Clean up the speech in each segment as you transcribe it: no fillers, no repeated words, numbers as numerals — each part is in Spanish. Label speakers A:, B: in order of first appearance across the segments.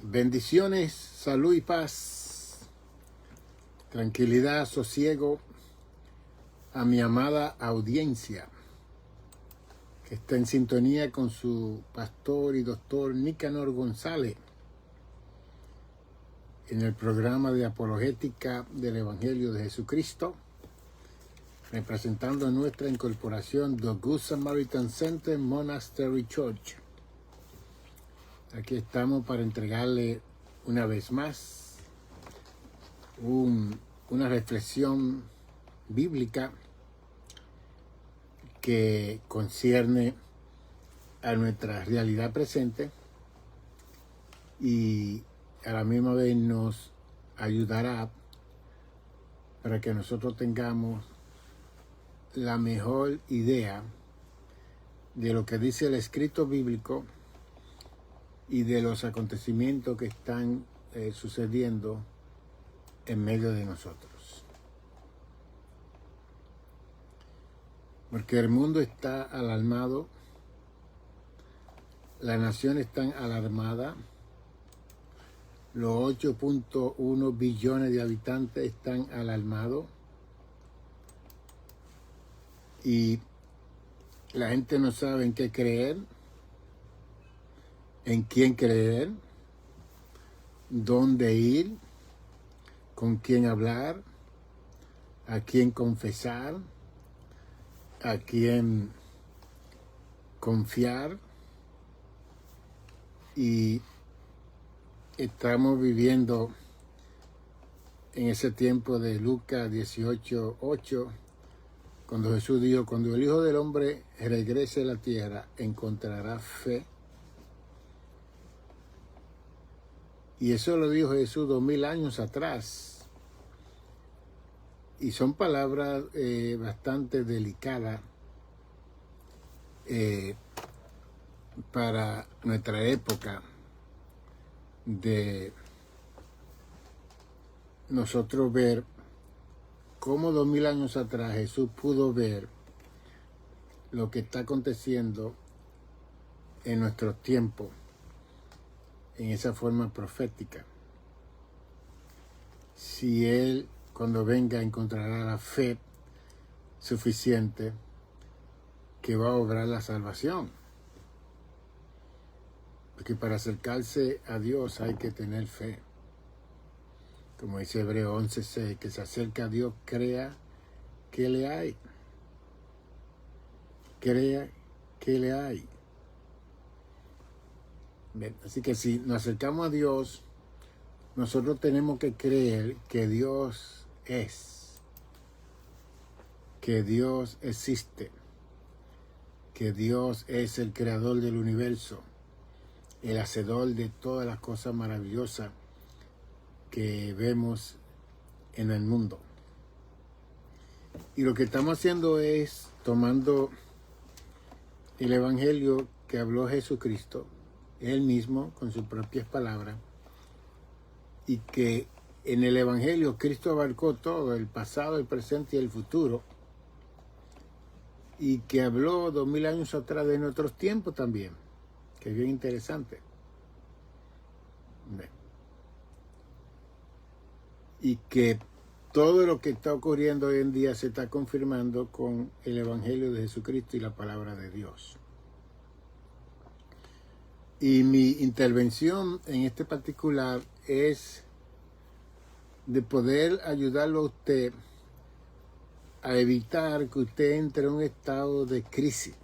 A: Bendiciones, salud y paz, tranquilidad, sosiego a mi amada audiencia que está en sintonía con su pastor y doctor Nicanor González en el programa de apologética del Evangelio de Jesucristo, representando nuestra incorporación The Good Samaritan Center Monastery Church. Aquí estamos para entregarle una vez más una reflexión bíblica que concierne a nuestra realidad presente y a la misma vez nos ayudará para que nosotros tengamos la mejor idea de lo que dice el escrito bíblico y de los acontecimientos que están sucediendo en medio de nosotros. Porque el mundo está alarmado, las naciones están alarmadas, los 8.1 billones de habitantes están alarmados y la gente no sabe en qué creer, en quién creer, dónde ir, con quién hablar, a quién confesar, a quién confiar. Y estamos viviendo en ese tiempo de Lucas 18:8, cuando Jesús dijo: cuando el Hijo del Hombre regrese a la tierra, encontrará fe. Y eso lo dijo Jesús 2000 años atrás. Y son palabras bastante delicadas para nuestra época, de nosotros ver cómo 2000 años atrás Jesús pudo ver lo que está aconteciendo en nuestros tiempos en esa forma profética. Si Él, cuando venga, encontrará la fe suficiente que va a obrar la salvación. Porque para acercarse a Dios hay que tener fe. Como dice Hebreo 11:6, que se acerca a Dios, crea que le hay. Crea que le hay. Bien, así que si nos acercamos a Dios, nosotros tenemos que creer que Dios es, que Dios existe, que Dios es el creador del universo, el hacedor de todas las cosas maravillosas que vemos en el mundo. Y lo que estamos haciendo es tomando el Evangelio que habló Jesucristo, Él mismo, con sus propias palabras, y que en el Evangelio Cristo abarcó todo, el pasado, el presente y el futuro, y que habló 2000 años atrás de nuestros tiempos también, que es bien interesante. Y que todo lo que está ocurriendo hoy en día se está confirmando con el Evangelio de Jesucristo y la palabra de Dios. Y mi intervención en este particular es de poder ayudarlo a usted a evitar que usted entre en un estado de crisis,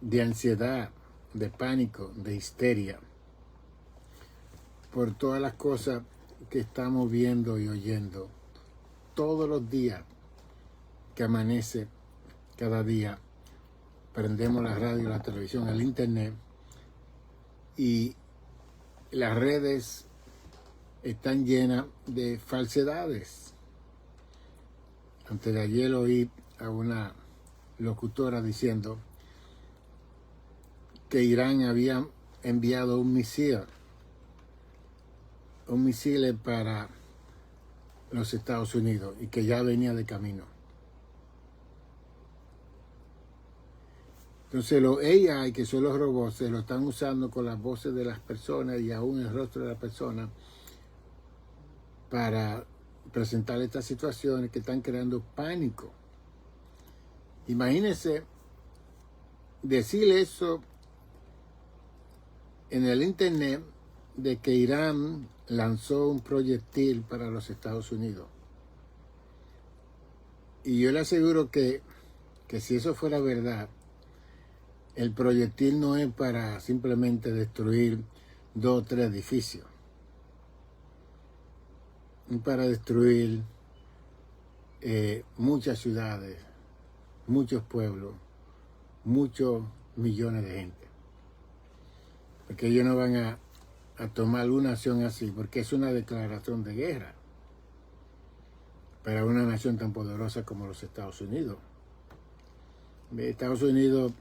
A: de ansiedad, de pánico, de histeria, por todas las cosas que estamos viendo y oyendo todos los días que amanece cada día. Prendemos la radio, la televisión, el internet, y las redes están llenas de falsedades. Antes de ayer oí a una locutora diciendo que Irán había enviado un misil para los Estados Unidos y que ya venía de camino. Entonces los AI, que son los robots, se lo están usando con las voces de las personas y aún el rostro de la persona para presentar estas situaciones que están creando pánico. Imagínense decirle eso en el internet de que Irán lanzó un proyectil para los Estados Unidos. Y yo le aseguro que si eso fuera verdad, el proyectil no es para simplemente destruir 2 o 3 edificios. Es para destruir muchas ciudades, muchos pueblos, muchos millones de gente. Porque ellos no van a tomar una acción así, porque es una declaración de guerra para una nación tan poderosa como los Estados Unidos. Estados Unidos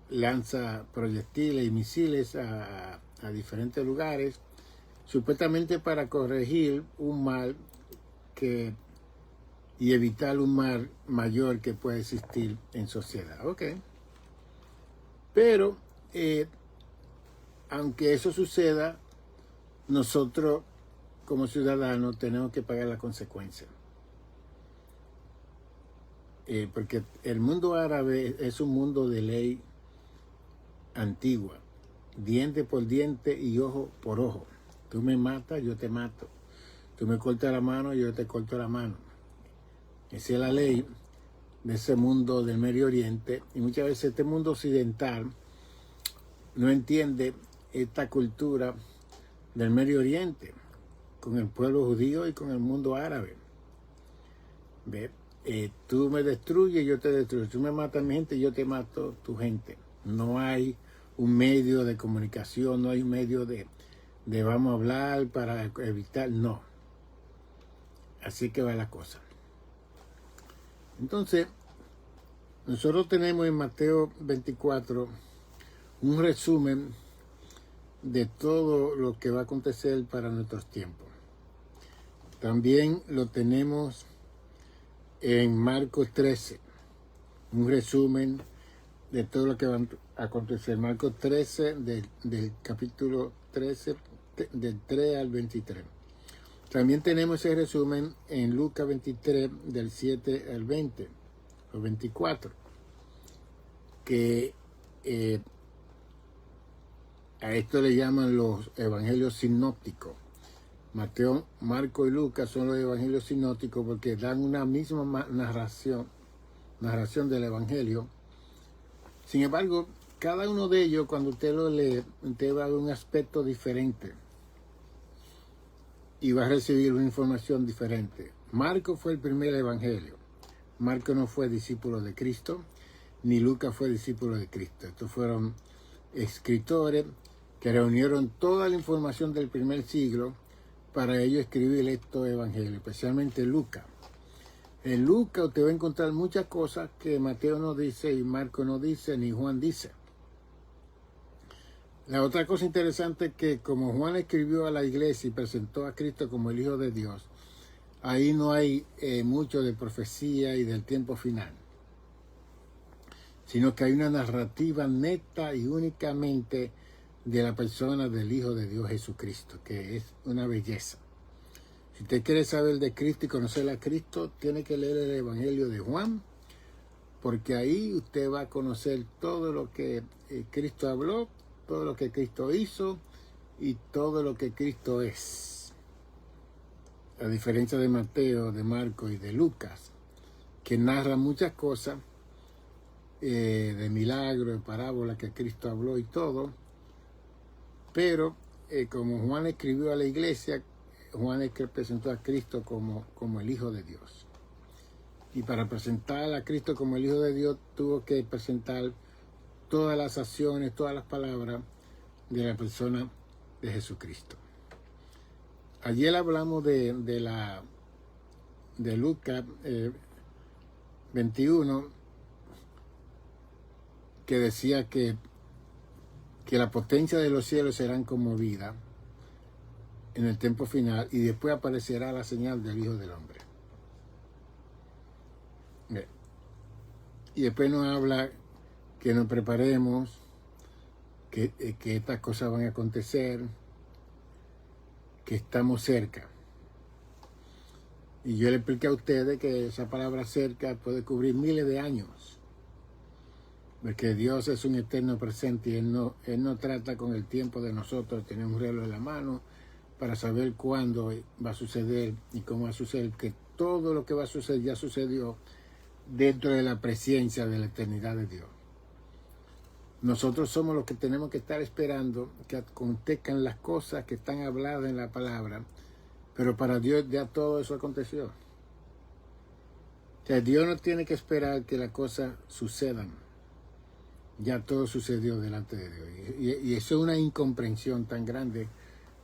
A: lanza proyectiles y misiles a diferentes lugares, supuestamente para corregir un mal y evitar un mal mayor que puede existir en sociedad. ¿Ok? Pero, aunque eso suceda, nosotros como ciudadanos tenemos que pagar la consecuencia. Porque el mundo árabe es un mundo de ley antigua, diente por diente y ojo por ojo. Tú me matas, yo te mato. Tú me cortas la mano, yo te corto la mano. Esa es la ley de ese mundo del Medio Oriente. Y muchas veces este mundo occidental no entiende esta cultura del Medio Oriente con el pueblo judío y con el mundo árabe. ¿Ve? Tú me destruyes, yo te destruyo. Tú me matas a mi gente, yo te mato a tu gente. No hay un medio de comunicación, no hay un medio de vamos a hablar para evitar, no. Así que va la cosa. Entonces, nosotros tenemos en Mateo 24 un resumen de todo lo que va a acontecer para nuestros tiempos. También lo tenemos en Marcos 13, un resumen de todo lo que va a acontecer. Marcos 13, del capítulo 13, del 3 al 23. También tenemos ese resumen en Lucas 23, del 7 al 20, o 24, que a esto le llaman los evangelios sinópticos. Mateo, Marco y Lucas son los evangelios sinópticos porque dan una misma narración del evangelio. Sin embargo, cada uno de ellos, cuando usted lo lee, usted va a ver un aspecto diferente y va a recibir una información diferente. Marco fue el primer evangelio. Marco no fue discípulo de Cristo, ni Lucas fue discípulo de Cristo. Estos fueron escritores que reunieron toda la información del primer siglo para ellos escribir estos evangelios, especialmente Lucas. En Lucas usted va a encontrar muchas cosas que Mateo no dice y Marco no dice ni Juan dice. La otra cosa interesante es que como Juan escribió a la iglesia y presentó a Cristo como el Hijo de Dios, ahí no hay mucho de profecía y del tiempo final, sino que hay una narrativa neta y únicamente de la persona del Hijo de Dios Jesucristo, que es una belleza. Si usted quiere saber de Cristo y conocer a Cristo, tiene que leer el Evangelio de Juan, porque ahí usted va a conocer todo lo que Cristo habló, todo lo que Cristo hizo y todo lo que Cristo es. A diferencia de Mateo, de Marco y de Lucas, que narran muchas cosas de milagros, de parábolas que Cristo habló y todo, pero como Juan escribió a la iglesia, Juan es que presentó a Cristo como el Hijo de Dios. Y para presentar a Cristo como el Hijo de Dios, tuvo que presentar todas las acciones, todas las palabras de la persona de Jesucristo. Ayer hablamos de Lucas 21, que decía que la potencia de los cielos serán conmovidas en el tiempo final y después aparecerá la señal del Hijo del Hombre. Y después nos habla que nos preparemos, que estas cosas van a acontecer, que estamos cerca. Y yo le expliqué a ustedes que esa palabra cerca puede cubrir miles de años, porque Dios es un eterno presente y Él no trata con el tiempo de nosotros, tenemos un reloj en la mano para saber cuándo va a suceder y cómo va a suceder, que todo lo que va a suceder ya sucedió dentro de la presencia de la eternidad de Dios. Nosotros somos los que tenemos que estar esperando que acontezcan las cosas que están habladas en la palabra, pero para Dios ya todo eso aconteció. O sea, Dios no tiene que esperar que las cosas sucedan. Ya todo sucedió delante de Dios. Y eso es una incomprensión tan grande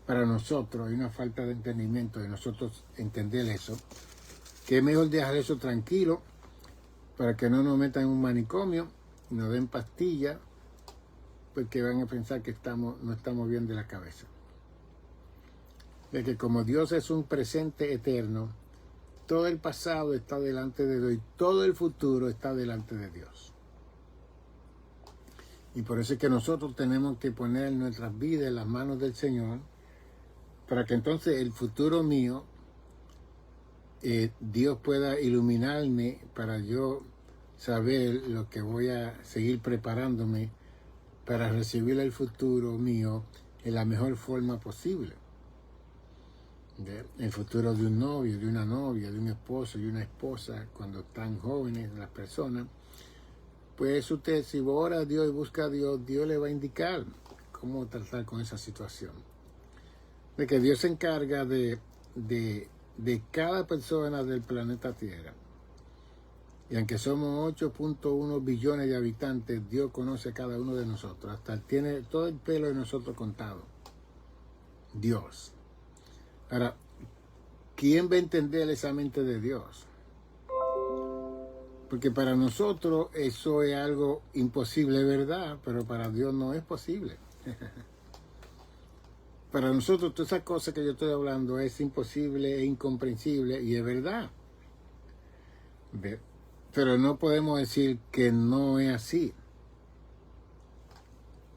A: para nosotros, hay una falta de entendimiento de nosotros entender eso, que es mejor dejar eso tranquilo para que no nos metan en un manicomio y nos den pastillas, porque van a pensar que no estamos bien de la cabeza. De que como Dios es un presente eterno, todo el pasado está delante de Dios y todo el futuro está delante de Dios. Y por eso es que nosotros tenemos que poner nuestras vidas en las manos del Señor, para que entonces el futuro mío, Dios pueda iluminarme para yo saber lo que voy a seguir preparándome para recibir el futuro mío en la mejor forma posible. El futuro de un novio, de una novia, de un esposo y una esposa, cuando están jóvenes las personas, pues usted, si ora a Dios y busca a Dios, Dios le va a indicar cómo tratar con esa situación. De que Dios se encarga de cada persona del planeta Tierra. Y aunque somos 8.1 billones de habitantes, Dios conoce a cada uno de nosotros. Hasta tiene todo el pelo de nosotros contado. Dios. Ahora, ¿quién va a entender esa mente de Dios? Porque para nosotros eso es algo imposible, ¿verdad? Pero para Dios no es posible. Para nosotros todas esas cosas que yo estoy hablando es imposible, es incomprensible y es verdad. Pero no podemos decir que no es así.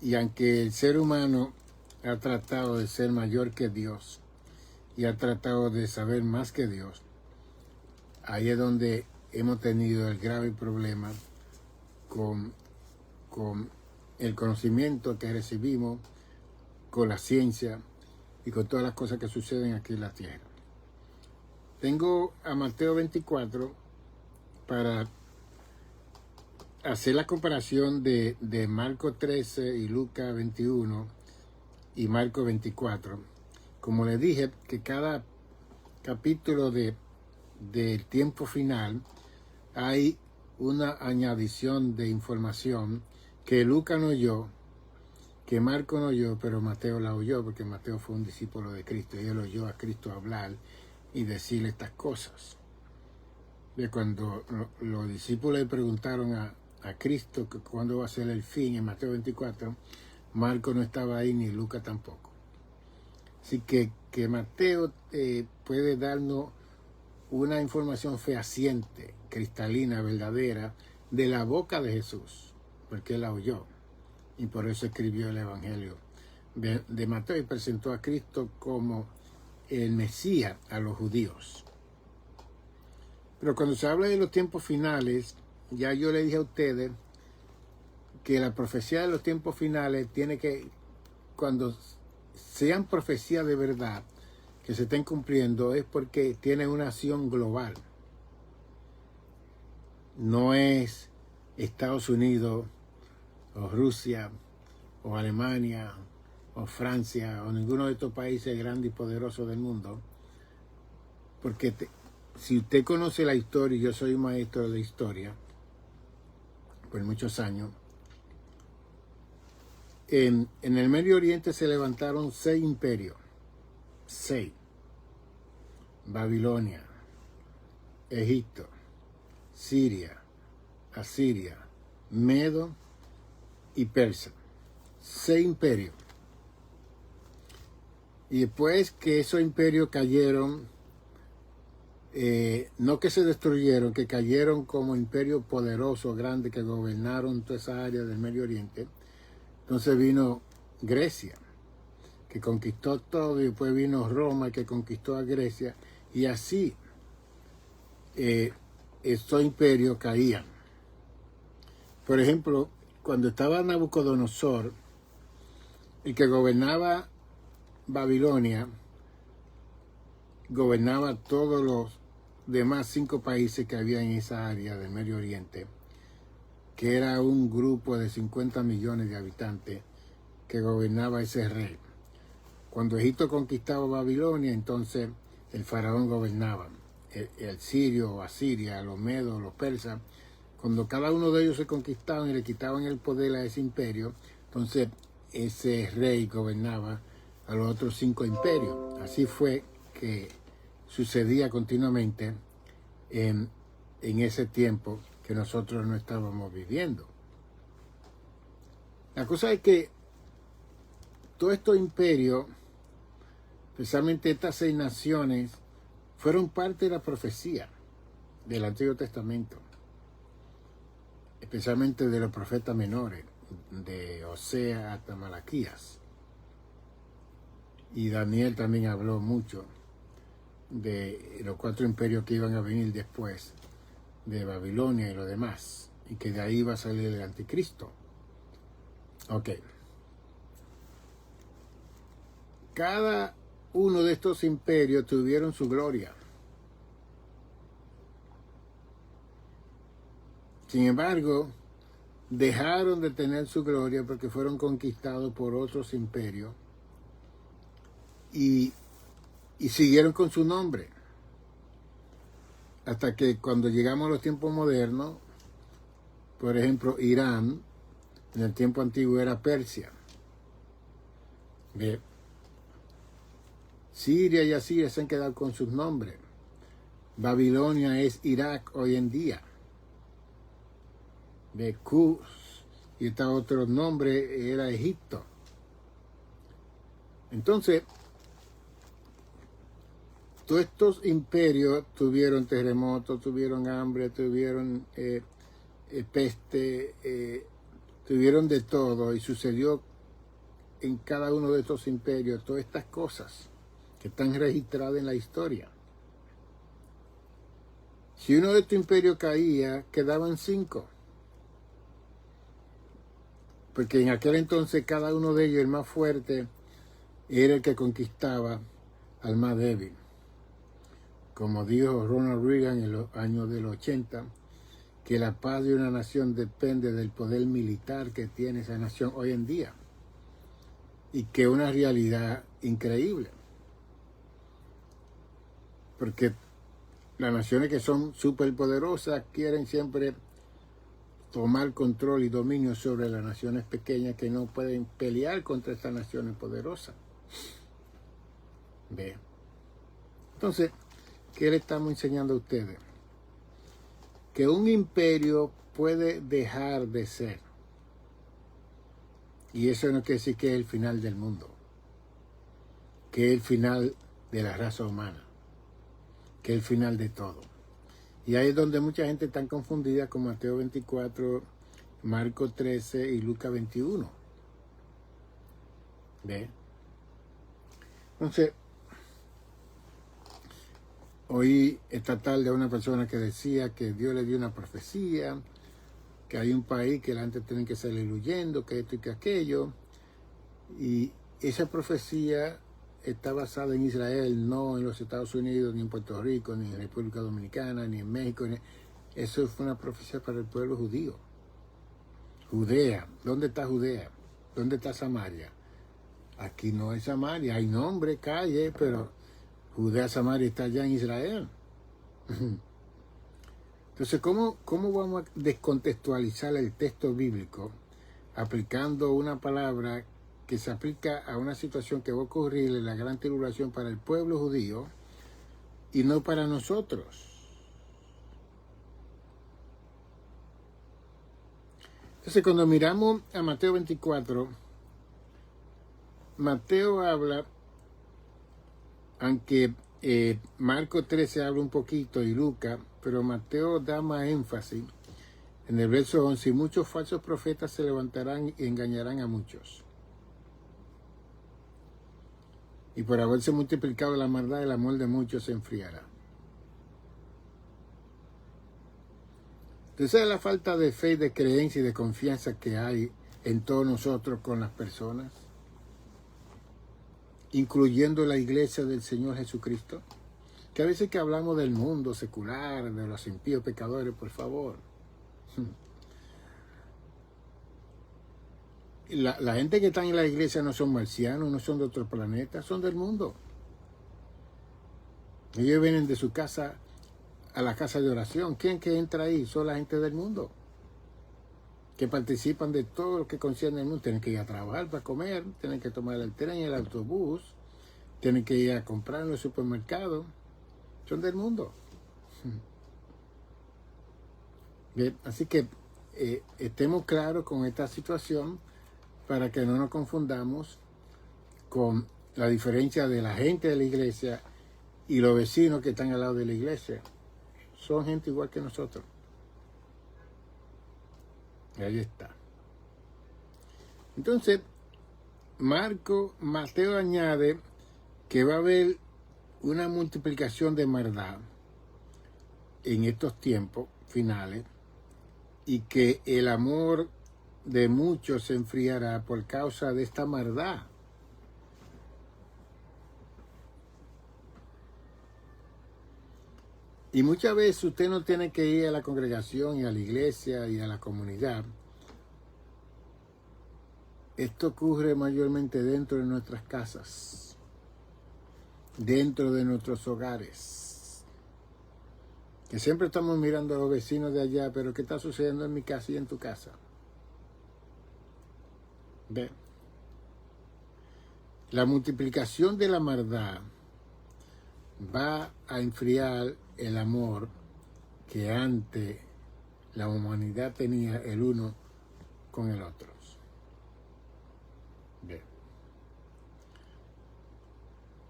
A: Y aunque el ser humano ha tratado de ser mayor que Dios y ha tratado de saber más que Dios, ahí es donde hemos tenido el grave problema con el conocimiento que recibimos, con la ciencia y con todas las cosas que suceden aquí en la tierra. Tengo a Mateo 24 para hacer la comparación de Marcos 13 y Lucas 21 y Marcos 24. Como les dije, que cada capítulo del tiempo final hay una añadición de información que Lucas no oyó, que Marco no oyó, pero Mateo la oyó, porque Mateo fue un discípulo de Cristo y él oyó a Cristo hablar y decirle estas cosas. De cuando los discípulos le preguntaron a Cristo que cuándo va a ser el fin en Mateo 24, Marco no estaba ahí ni Lucas tampoco. Así que Mateo puede darnos una información fehaciente, cristalina, verdadera, de la boca de Jesús, porque él la oyó. Y por eso escribió el Evangelio de Mateo y presentó a Cristo como el Mesías a los judíos. Pero cuando se habla de los tiempos finales, ya yo le dije a ustedes que la profecía de los tiempos finales tiene que, cuando sean profecías de verdad, que se estén cumpliendo, es porque tienen una acción global. No es Estados Unidos o Rusia, o Alemania, o Francia, o ninguno de estos países grandes y poderosos del mundo. Porque si usted conoce la historia, y yo soy un maestro de historia, por muchos años, en el Medio Oriente se levantaron 6 imperios. 6. Babilonia, Egipto, Siria, Asiria, Medo y Persa. 6 imperios. Y después que esos imperios cayeron, no que se destruyeron, que cayeron como imperio poderoso, grande, que gobernaron toda esa área del Medio Oriente. Entonces vino Grecia, que conquistó todo, y después vino Roma, que conquistó a Grecia, y así estos imperios caían. Por ejemplo, cuando estaba Nabucodonosor, el que gobernaba Babilonia, gobernaba todos los demás 5 países que había en esa área del Medio Oriente, que era un grupo de 50 millones de habitantes que gobernaba ese rey. Cuando Egipto conquistaba Babilonia, entonces el faraón gobernaba. El sirio o Asiria, los medos, los persas, cuando cada uno de ellos se conquistaban y le quitaban el poder a ese imperio, entonces ese rey gobernaba a los otros 5 imperios. Así fue que sucedía continuamente en ese tiempo que nosotros no estábamos viviendo. La cosa es que todos estos imperios, especialmente estas 6 naciones, fueron parte de la profecía del Antiguo Testamento, especialmente de los profetas menores, de Osea hasta Malaquías. Y Daniel también habló mucho de los 4 imperios que iban a venir después de Babilonia y lo demás, y que de ahí iba a salir el anticristo. Ok. Cada uno de estos imperios tuvieron su gloria. Sin embargo, dejaron de tener su gloria porque fueron conquistados por otros imperios y siguieron con su nombre. Hasta que cuando llegamos a los tiempos modernos, por ejemplo, Irán, en el tiempo antiguo era Persia. ¿Ve? Siria y Asiria se han quedado con sus nombres. Babilonia es Irak hoy en día. De Cus, y este otro nombre era Egipto. Entonces, todos estos imperios tuvieron terremotos, tuvieron hambre, tuvieron peste, tuvieron de todo, y sucedió en cada uno de estos imperios todas estas cosas que están registradas en la historia. Si uno de estos imperios caía, quedaban 5. Porque en aquel entonces cada uno de ellos, el más fuerte, era el que conquistaba al más débil. Como dijo Ronald Reagan en los años del 80, que la paz de una nación depende del poder militar que tiene esa nación hoy en día. Y que es una realidad increíble. Porque las naciones que son superpoderosas quieren siempre tomar control y dominio sobre las naciones pequeñas que no pueden pelear contra estas naciones poderosas. ¿Ve? Entonces, ¿qué le estamos enseñando a ustedes? Que un imperio puede dejar de ser. Y eso no quiere decir que es el final del mundo. Que es el final de la raza humana. Que es el final de todo. Y ahí es donde mucha gente está confundida con Mateo 24, Marcos 13 y Lucas 21. ¿Ve? Entonces, oí esta tarde a una persona que decía que Dios le dio una profecía, que hay un país que la gente tiene que salir huyendo, que esto y que aquello. Y esa profecía está basada en Israel, no en los Estados Unidos, ni en Puerto Rico, ni en República Dominicana, ni en México. Eso fue una profecía para el pueblo judío. Judea, ¿dónde está Judea? ¿Dónde está Samaria? Aquí no hay Samaria, hay nombre, calle, pero Judea, Samaria está allá en Israel. Entonces, ¿cómo vamos a descontextualizar el texto bíblico aplicando una palabra que se aplica a una situación que va a ocurrir en la gran tribulación para el pueblo judío y no para nosotros? Entonces, cuando miramos a Mateo 24, Mateo habla, aunque Marcos 13 habla un poquito y Lucas, pero Mateo da más énfasis en el verso 11, y muchos falsos profetas se levantarán y engañarán a muchos. Y por haberse multiplicado la maldad, el amor de muchos se enfriará. Entonces, la falta de fe, de creencia y de confianza que hay en todos nosotros con las personas, incluyendo la iglesia del Señor Jesucristo, que a veces que hablamos del mundo secular, de los impíos pecadores, por favor. La gente que está en la iglesia no son marcianos, no son de otro planeta, son del mundo. Ellos vienen de su casa a la casa de oración. ¿Quién que entra ahí? Son la gente del mundo, que participan de todo lo que concierne al mundo. Tienen que ir a trabajar para comer, tienen que tomar el tren, el autobús, tienen que ir a comprar en los supermercados. Son del mundo. Bien, así que estemos claros con esta situación para que no nos confundamos con la diferencia de la gente de la iglesia y los vecinos que están al lado de la iglesia. Son gente igual que nosotros. Y ahí está. Entonces, Mateo añade que va a haber una multiplicación de maldad en estos tiempos finales y que el amor de muchos se enfriará por causa de esta maldad. Y muchas veces usted no tiene que ir a la congregación y a la iglesia y a la comunidad. Esto ocurre mayormente dentro de nuestras casas, dentro de nuestros hogares. Que siempre estamos mirando a los vecinos de allá, pero ¿qué está sucediendo en mi casa y en tu casa? Ve. La multiplicación de la maldad va a enfriar el amor que antes la humanidad tenía el uno con el otro. Bien.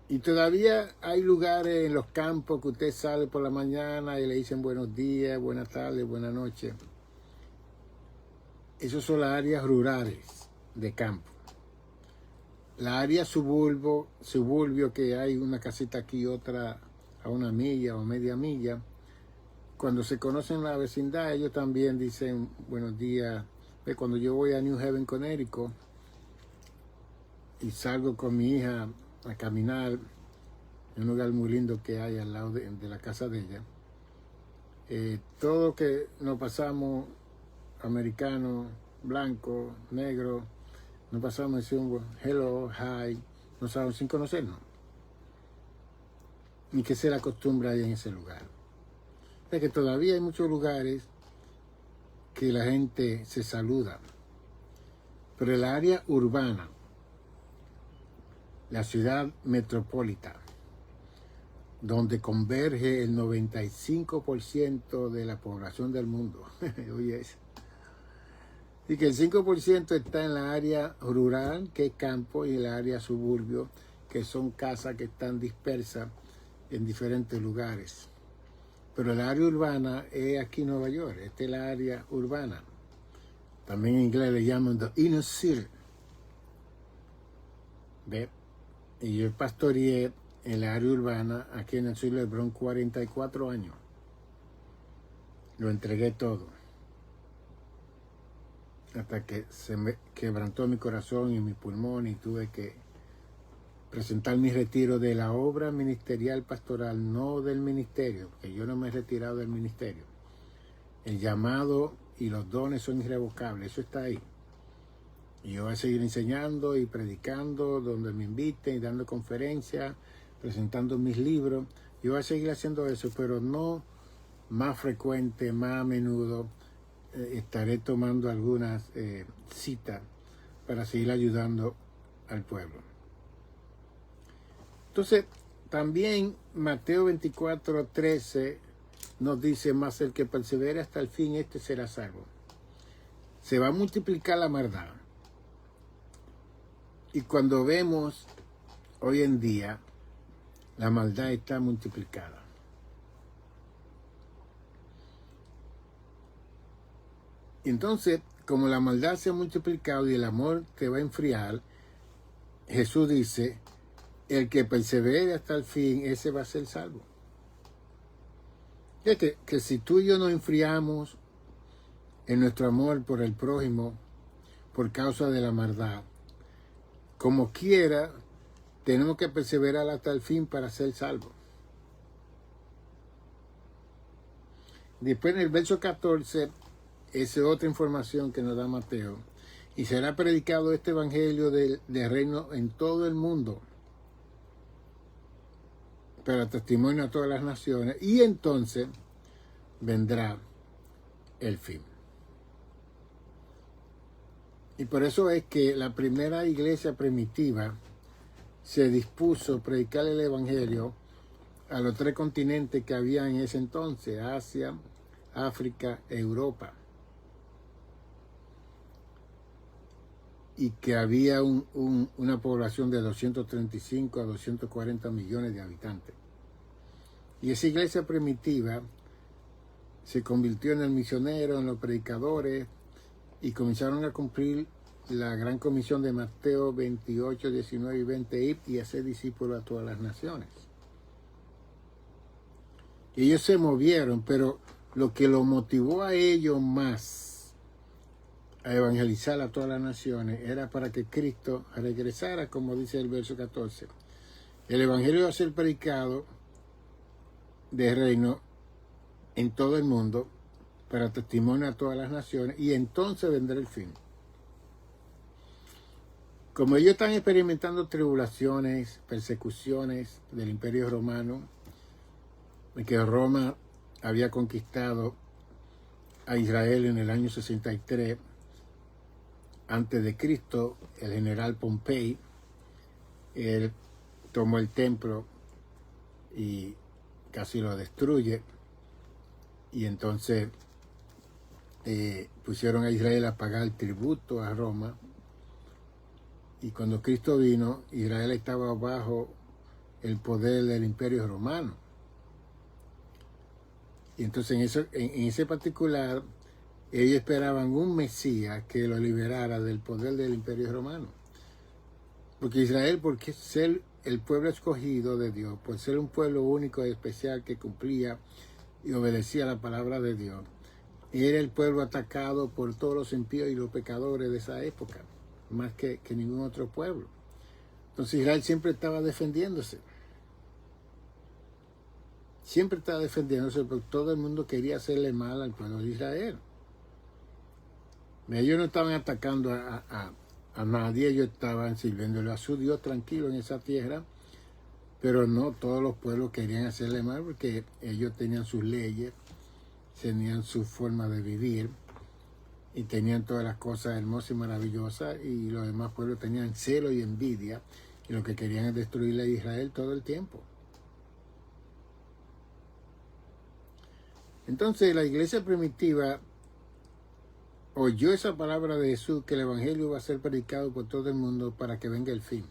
A: Y todavía hay lugares en los campos que usted sale por la mañana y le dicen buenos días, buenas tardes, buenas noches. Esas son las áreas rurales de campo. La área suburbio, que hay una casita aquí, otra a una milla o media milla, cuando se conocen en la vecindad, ellos también dicen buenos días. Cuando yo voy a New Haven, Connecticut, y salgo con mi hija a caminar en un lugar muy lindo que hay al lado de la casa de ella, todo que nos pasamos, americanos, blancos, negros, nos pasamos diciendo hello, hi, no sabemos sin conocernos. Ni que se la costumbre ahí en ese lugar. Es que todavía hay muchos lugares que la gente se saluda. Pero el área urbana, la ciudad metropolitana, donde converge el 95% de la población del mundo. Oye eso. Y que el 5% está en la área rural, que es campo, y en la área suburbio, que son casas que están dispersas en diferentes lugares. Pero el área urbana es aquí en Nueva York, esta es la área urbana. También en inglés le llaman the inner city. ¿Ve? Y yo pastoreé en la área urbana aquí en el sur del Bronx 44 años. Lo entregué todo. Hasta que se me quebrantó mi corazón y mi pulmón y tuve que presentar mi retiro de la obra ministerial pastoral, no del ministerio, porque yo no me he retirado del ministerio. El llamado y los dones son irrevocables, eso está ahí. Y yo voy a seguir enseñando y predicando donde me inviten, y dando conferencias, presentando mis libros. Yo voy a seguir haciendo eso, pero no más frecuente, más a menudo. Estaré tomando algunas citas para seguir ayudando al pueblo. Entonces, también Mateo 24:13 nos dice, más el que persevere hasta el fin, este será salvo. Se va a multiplicar la maldad. Y cuando vemos hoy en día la maldad está multiplicada. Entonces, como la maldad se ha multiplicado y el amor te va a enfriar, Jesús dice, el que persevere hasta el fin, ese va a ser salvo. Es que si tú y yo nos enfriamos en nuestro amor por el prójimo por causa de la maldad, como quiera, tenemos que perseverar hasta el fin para ser salvos. Después en el verso 14, esa es otra información que nos da Mateo. Y será predicado este evangelio del reino en todo el mundo, para testimonio a todas las naciones, y entonces vendrá el fin. Y por eso es que la primera iglesia primitiva se dispuso a predicar el evangelio a los 3 continentes que había en ese entonces: Asia, África, Europa. Y que había una población de 235 a 240 millones de habitantes. Y esa iglesia primitiva se convirtió en el misionero, en los predicadores, y comenzaron a cumplir la gran comisión de Mateo 28, 19 y 20, ir y hacer discípulos a todas las naciones. Y ellos se movieron, pero lo que los motivó a ellos más a evangelizar a todas las naciones era para que Cristo regresara, como dice el verso 14. El evangelio va a ser predicado de reino en todo el mundo para testimonio a todas las naciones, y entonces vendrá el fin. Como ellos están experimentando tribulaciones, persecuciones del Imperio Romano, que Roma había conquistado a Israel en el año 63 antes de Cristo, el general Pompey, él tomó el templo y casi lo destruye, y entonces pusieron a Israel a pagar tributo a Roma, y cuando Cristo vino, Israel estaba bajo el poder del Imperio Romano. Y entonces en ese particular, ellos esperaban un Mesías que lo liberara del poder del Imperio Romano. Porque Israel, por ser el pueblo escogido de Dios, por ser un pueblo único y especial que cumplía y obedecía la palabra de Dios, era el pueblo atacado por todos los impíos y los pecadores de esa época, más que ningún otro pueblo. Entonces Israel siempre estaba defendiéndose. Siempre estaba defendiéndose porque todo el mundo quería hacerle mal al pueblo de Israel. Ellos no estaban atacando a nadie, ellos estaban sirviéndole a su Dios tranquilo en esa tierra, pero no todos los pueblos querían hacerle mal porque ellos tenían sus leyes, tenían su forma de vivir y tenían todas las cosas hermosas y maravillosas, y los demás pueblos tenían celo y envidia, y lo que querían es destruirle a Israel todo el tiempo. Entonces la iglesia primitiva oyó esa palabra de Jesús, que el evangelio va a ser predicado por todo el mundo para que venga el fin.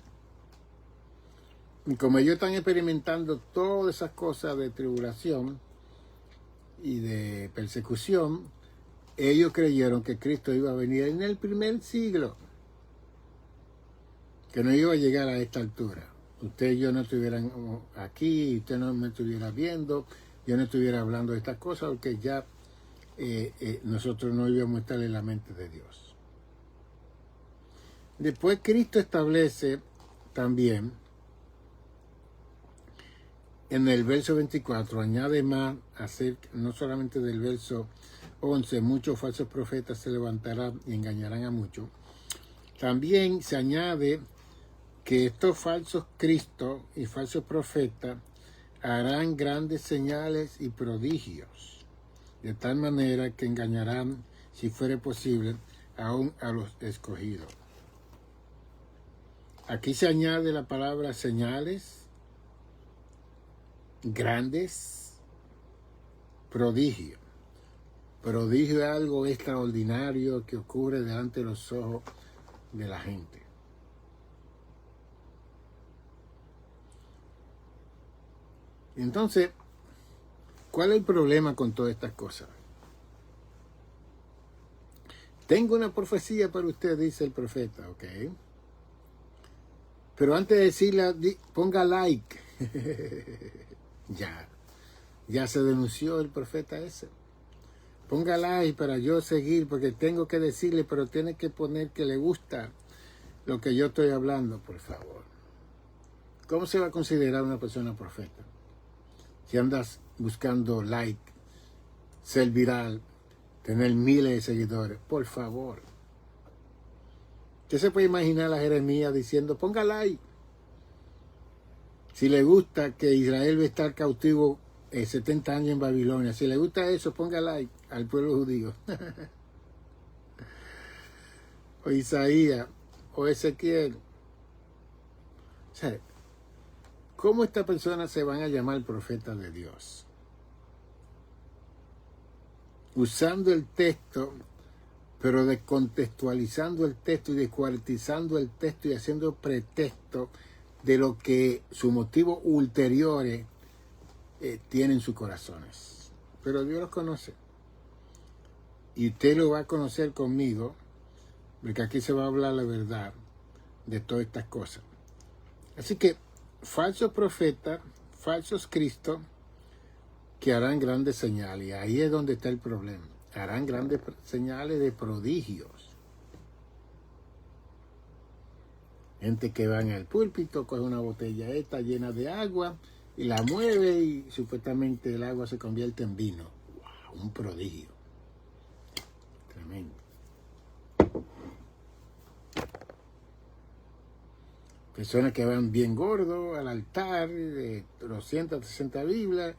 A: Y como ellos están experimentando todas esas cosas de tribulación y de persecución, ellos creyeron que Cristo iba a venir en el primer siglo, que no iba a llegar a esta altura. Usted y yo no estuvieran aquí, usted no me estuviera viendo, yo no estuviera hablando de estas cosas, porque ya nosotros no íbamos a estar en la mente de Dios. Después Cristo establece también en el verso 24, añade más, no solamente del verso 11, muchos falsos profetas se levantarán y engañarán a muchos. También se añade que estos falsos Cristos y falsos profetas harán grandes señales y prodigios, de tal manera que engañarán, si fuere posible, aún a los escogidos. Aquí se añade la palabra señales, grandes, prodigio. Prodigio es algo extraordinario que ocurre delante de los ojos de la gente. Entonces, ¿cuál es el problema con todas estas cosas? Tengo una profecía para usted, dice el profeta, ¿ok? Pero antes de decirla, ponga like. Ya se denunció el profeta ese. Ponga like para yo seguir, porque tengo que decirle, pero tiene que poner que le gusta lo que yo estoy hablando, por favor. ¿Cómo se va a considerar una persona profeta? Si andas buscando like, ser viral, tener miles de seguidores, por favor. ¿Qué se puede imaginar a Jeremías diciendo, ponga like? Si le gusta que Israel va a estar cautivo 70 años en Babilonia, si le gusta eso, ponga like al pueblo judío. O Isaías, o Ezequiel. O sea, ¿cómo estas personas se van a llamar profetas de Dios? Usando el texto, pero descontextualizando el texto y descuartizando el texto y haciendo pretexto de lo que sus motivos ulteriores tienen en sus corazones. Pero Dios los conoce. Y usted lo va a conocer conmigo, porque aquí se va a hablar la verdad de todas estas cosas. Así que, falsos profetas, falsos Cristos, que harán grandes señales. Y ahí es donde está el problema. Harán grandes señales de prodigios. Gente que va en el púlpito, coge una botella esta llena de agua y la mueve y supuestamente el agua se convierte en vino. ¡Wow! Un prodigio. Tremendo. Personas que van bien gordos al altar, de 200, 300 Biblias.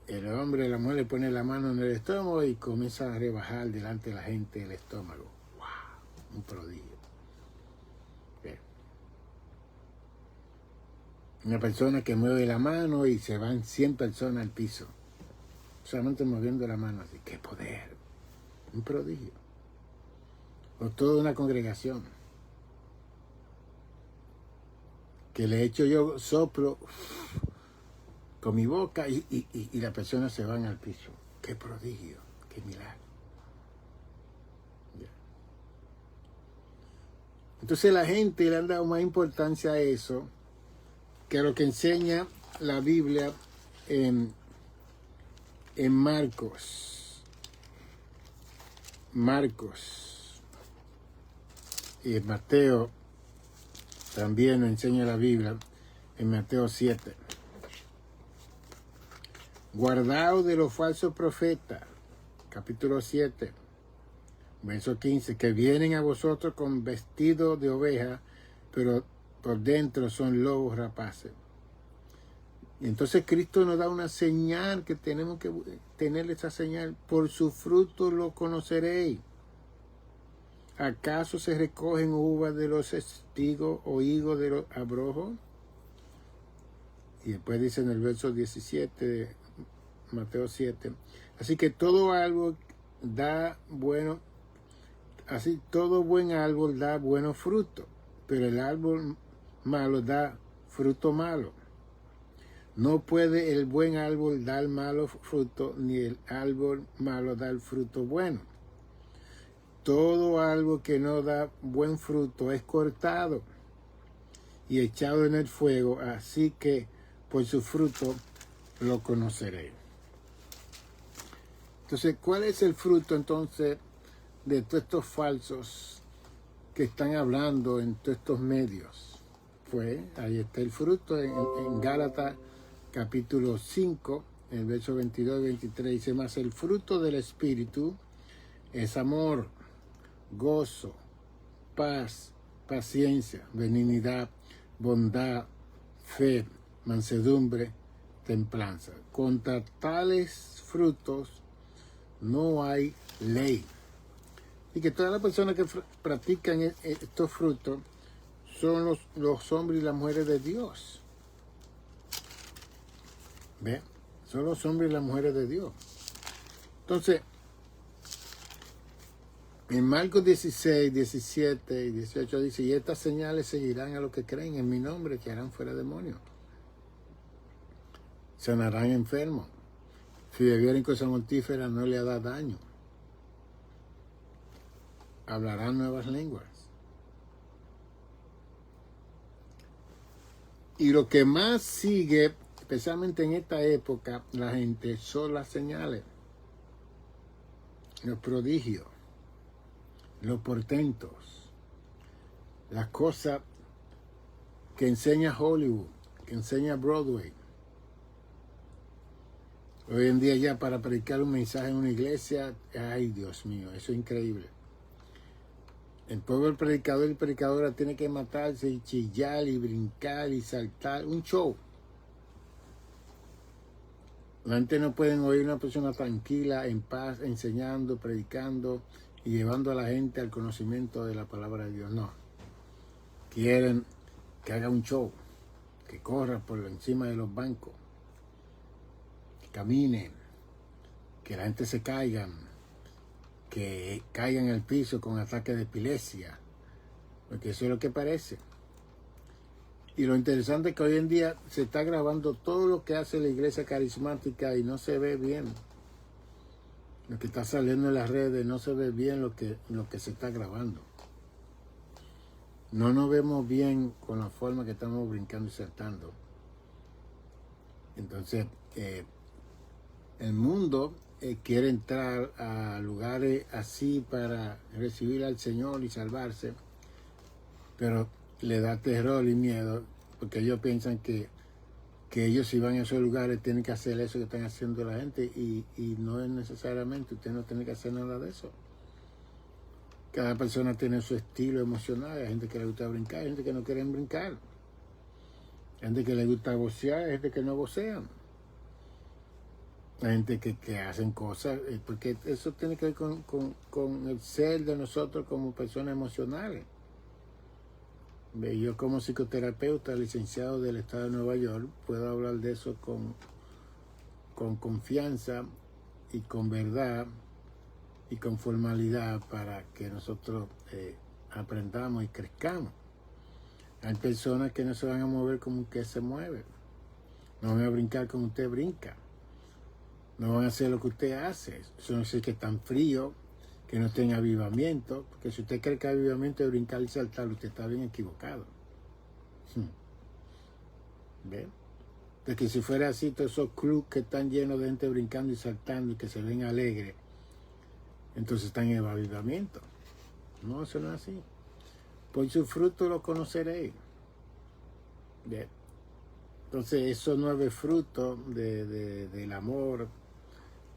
A: El hombre, la mujer le pone la mano en el estómago y comienza a rebajar delante de la gente el estómago. ¡Wow! Un prodigio. Bien. Una persona que mueve la mano y se van 100 personas al piso. Solamente moviendo la mano así. ¡Qué poder! Un prodigio. O toda una congregación. Que le echo yo soplo con mi boca y las personas se van al piso. ¡Qué prodigio! ¡Qué milagro! Yeah. Entonces la gente le han dado más importancia a eso que a lo que enseña la Biblia en Marcos. Y en Mateo también nos enseña la Biblia en Mateo 7. Guardaos de los falsos profetas, capítulo 7, verso 15, que vienen a vosotros con vestido de oveja, pero por dentro son lobos rapaces. Y entonces Cristo nos da una señal que tenemos que tener esa señal. Por su fruto lo conoceréis. ¿Acaso se recogen uvas de los espigos o higos de los abrojos? Y después dice en el verso 17 de Mateo 7. Así que todo árbol da bueno, así todo buen árbol da buenos frutos, pero el árbol malo da fruto malo. No puede el buen árbol dar malo fruto, ni el árbol malo dar fruto bueno. Todo árbol que no da buen fruto es cortado y echado en el fuego, así que por su fruto lo conoceréis. Entonces, ¿cuál es el fruto entonces de todos estos falsos que están hablando en todos estos medios? Pues ahí está el fruto en Gálatas capítulo 5, el verso 22 y 23, dice más, el fruto del Espíritu es amor, gozo, paz, paciencia, benignidad, bondad, fe, mansedumbre, templanza. Contra tales frutos no hay ley. Y que todas las personas que practican estos frutos son los hombres y las mujeres de Dios. ¿Ve? Son los hombres y las mujeres de Dios. Entonces, en Marcos 16, 17 y 18 dice, y estas señales seguirán a los que creen en mi nombre, que harán fuera demonios. sanarán enfermos. Si bebieren cosas mortíferas no le hará daño. Hablarán nuevas lenguas. Y lo que más sigue, especialmente en esta época, la gente, son las señales, los prodigios, los portentos, las cosas que enseña Hollywood, que enseña Broadway. Hoy en día ya para predicar un mensaje en una iglesia, ay Dios mío, eso es increíble. El pueblo del predicador y predicadora tiene que matarse y chillar y brincar y saltar. Un show. La gente no puede oír una persona tranquila, en paz, enseñando, predicando y llevando a la gente al conocimiento de la palabra de Dios. No. Quieren que haga un show, que corra por encima de los bancos, que camine, que la gente se caiga, que caiga en el piso con ataques de epilepsia, porque eso es lo que parece. Y lo interesante es que hoy en día se está grabando todo lo que hace la iglesia carismática y no se ve bien. Lo que está saliendo en las redes no se ve bien lo que se está grabando. No nos vemos bien con la forma que estamos brincando y saltando. Entonces, el mundo quiere entrar a lugares así para recibir al Señor y salvarse, pero le da terror y miedo, porque ellos piensan que ellos si van a esos lugares tienen que hacer eso que están haciendo la gente, y no es necesariamente, usted no tiene que hacer nada de eso. Cada persona tiene su estilo emocional, hay gente que le gusta brincar, hay gente que no quiere brincar, hay gente que le gusta vocear, hay gente que no vocean. La gente que hacen cosas, porque eso tiene que ver con el ser de nosotros como personas emocionales. Yo como psicoterapeuta, licenciado del estado de Nueva York, puedo hablar de eso con confianza y con verdad y con formalidad para que nosotros aprendamos y crezcamos. Hay personas que no se van a mover como usted se mueve, no van a brincar como usted brinca. No van a hacer lo que usted hace. Eso no es que están fríos, que no tenga avivamiento, porque si usted cree que avivamiento es brincar y saltar, usted está bien equivocado. ¿Ve? Porque si fuera así, todos esos clubes que están llenos de gente brincando y saltando y que se ven alegres, entonces están en avivamiento. No, eso no es así. Por su fruto lo conoceréis. ¿Ve? Entonces, esos 9 frutos del amor,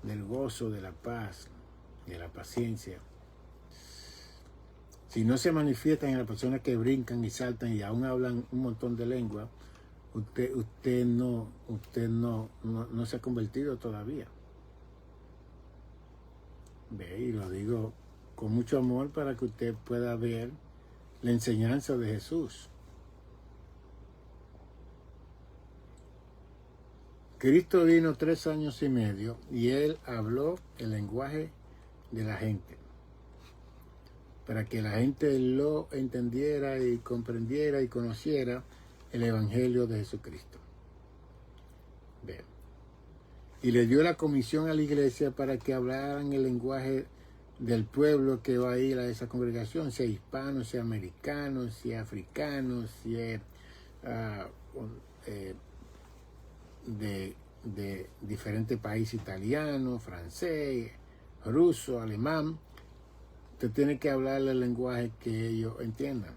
A: del gozo, de la paz, de la paciencia, si no se manifiestan en las personas que brincan y saltan y aún hablan un montón de lengua, usted no se ha convertido todavía. Ve, y lo digo con mucho amor para que usted pueda ver la enseñanza de Jesús. Cristo vino 3 años y medio y Él habló el lenguaje de la gente, para que la gente lo entendiera y comprendiera y conociera el Evangelio de Jesucristo. Bien. Y le dio la comisión a la iglesia para que hablaran el lenguaje del pueblo que va a ir a esa congregación, sea hispano, sea americano, sea africano, sea de diferentes países, italiano, francés, ruso, alemán. Usted tiene que hablar el lenguaje que ellos entiendan.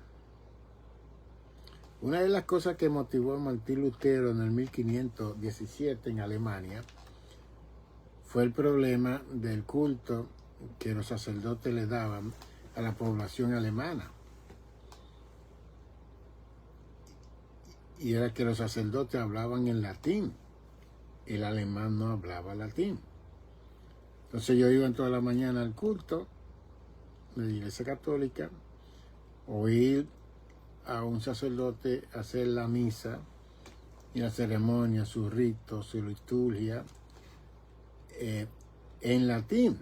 A: Una de las cosas que motivó a Martín Lutero en el 1517 en Alemania fue el problema del culto que los sacerdotes le daban a la población alemana. Y era que los sacerdotes hablaban en latín. El alemán no hablaba latín. Entonces yo iba toda la mañana al culto de la Iglesia Católica, oír a un sacerdote hacer la misa y la ceremonia, su rito, su liturgia, en latín.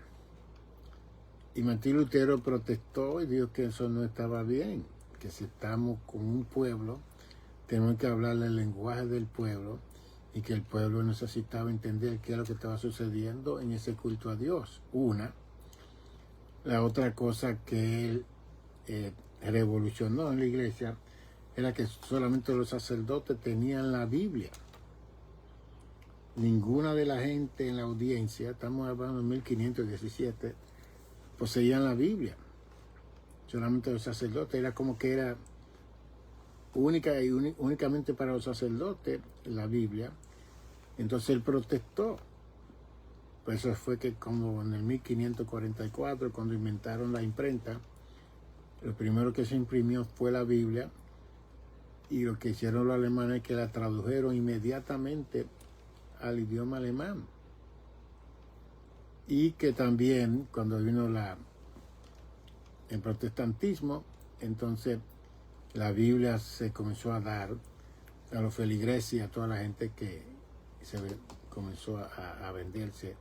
A: Y Martín Lutero protestó y dijo que eso no estaba bien, que si estamos con un pueblo, tenemos que hablarle el lenguaje del pueblo y que el pueblo necesitaba entender qué es lo que estaba sucediendo en ese culto a Dios. La otra cosa que él revolucionó en la iglesia era que solamente los sacerdotes tenían la Biblia. Ninguna de la gente en la audiencia, estamos hablando de 1517, poseían la Biblia. Solamente los sacerdotes. Era como que era únicamente para los sacerdotes la Biblia. Entonces él protestó. Por eso fue que como en el 1544, cuando inventaron la imprenta, lo primero que se imprimió fue la Biblia, y lo que hicieron los alemanes es que la tradujeron inmediatamente al idioma alemán. Y que también cuando vino el protestantismo, entonces la Biblia se comenzó a dar a los feligreses y a toda la gente que comenzó a venderse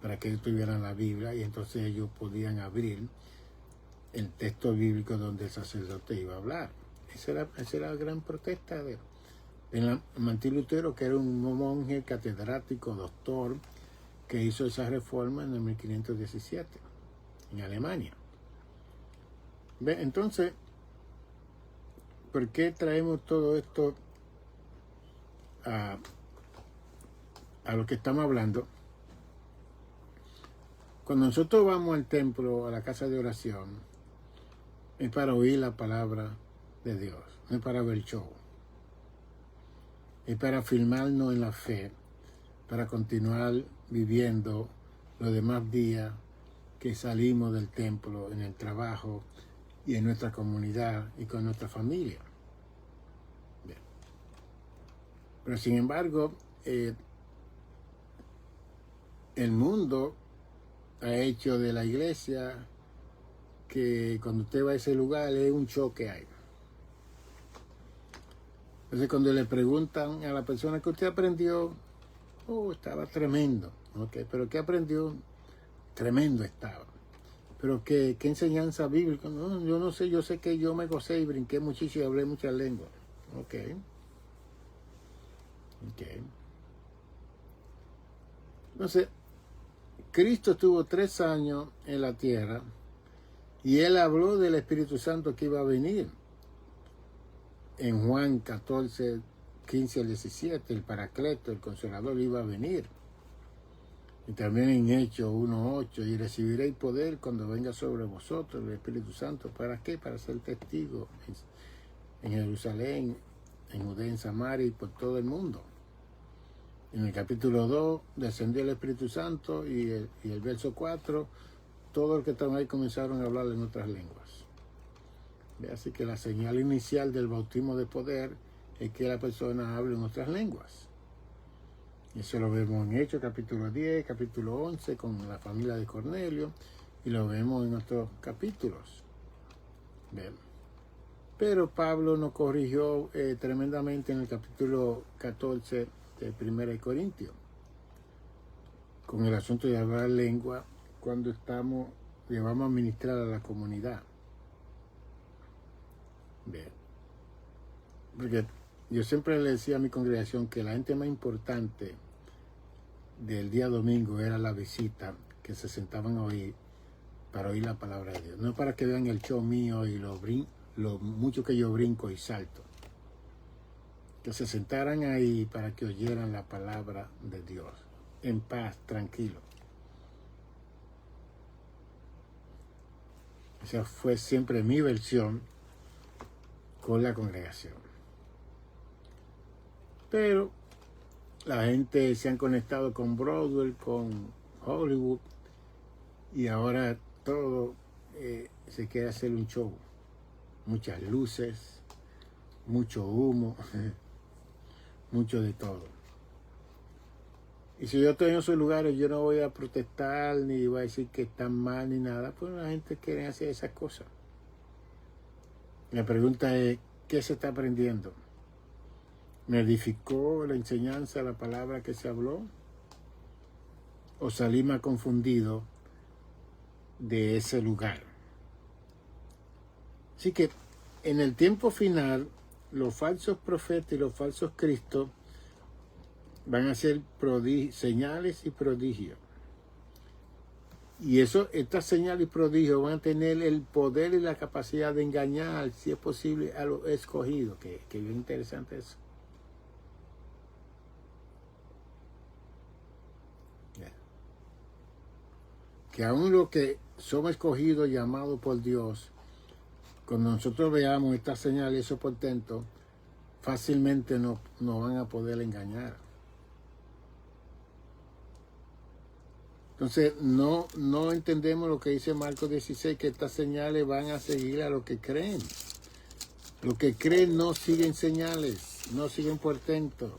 A: para que ellos tuvieran la Biblia, y entonces ellos podían abrir el texto bíblico donde el sacerdote iba a hablar. Esa era la gran protesta de Martín Lutero, que era un monje catedrático, doctor, que hizo esa reforma en el 1517 en Alemania. Entonces, ¿por qué traemos todo esto a lo que estamos hablando? Cuando nosotros vamos al templo, a la casa de oración, es para oír la palabra de Dios, no es para ver show. Es para afirmarnos en la fe, para continuar viviendo los demás días que salimos del templo, en el trabajo y en nuestra comunidad y con nuestra familia. Bien. Pero sin embargo, el mundo ha hecho de la iglesia que cuando usted va a ese lugar es un show que hay. Entonces cuando le preguntan a la persona que usted aprendió, estaba tremendo. Okay, pero ¿qué aprendió? Tremendo estaba. Pero ¿qué enseñanza bíblica? No, yo no sé, yo sé que yo me gocé y brinqué muchísimo y hablé muchas lenguas. Ok. Entonces, Cristo estuvo 3 años en la tierra y él habló del Espíritu Santo que iba a venir. En Juan 14, 15 al 17, el Paracleto, el Consolador, iba a venir. Y también en Hechos 1:8, y recibiréis poder cuando venga sobre vosotros el Espíritu Santo. ¿Para qué? Para ser testigos en Jerusalén, en Judea, en Samaria y por todo el mundo. En el capítulo 2 descendió el Espíritu Santo, y el verso 4, todos los que estaban ahí comenzaron a hablar en otras lenguas. Así que la señal inicial del bautismo de poder es que la persona hable en otras lenguas. Eso lo vemos en Hechos capítulo 10, capítulo 11 con la familia de Cornelio, y lo vemos en otros capítulos. Bien. Pero Pablo nos corrigió tremendamente en el capítulo 14 de 1 Corintios con el asunto de hablar lengua cuando vamos a ministrar a la comunidad. Bien. Porque yo siempre le decía a mi congregación que la gente más importante del día domingo era la visita, que se sentaban a oír, para oír la palabra de Dios. No para que vean el show mío y lo mucho que yo brinco y salto. Que se sentaran ahí para que oyeran la palabra de Dios, en paz, tranquilo. Esa fue siempre mi versión con la congregación. Pero la gente se han conectado con Broadway, con Hollywood, y ahora todo se quiere hacer un show. Muchas luces, mucho humo, mucho de todo. Y si yo estoy en esos lugares, yo no voy a protestar, ni voy a decir que están mal, ni nada, pues la gente quiere hacer esas cosas. La pregunta es, ¿qué se está aprendiendo? ¿Me edificó la enseñanza, la palabra que se habló? ¿O salí más confundido de ese lugar? Así que en el tiempo final, los falsos profetas y los falsos cristos van a ser señales y prodigios. Y estas señales y prodigios van a tener el poder y la capacidad de engañar, si es posible, a los escogidos. Que bien interesante eso. Que aún los que somos escogidos, llamados por Dios, cuando nosotros veamos estas señales y esos portentos, fácilmente no van a poder engañar. Entonces, no entendemos lo que dice Marcos 16, que estas señales van a seguir a los que creen. Los que creen no siguen señales, no siguen portentos,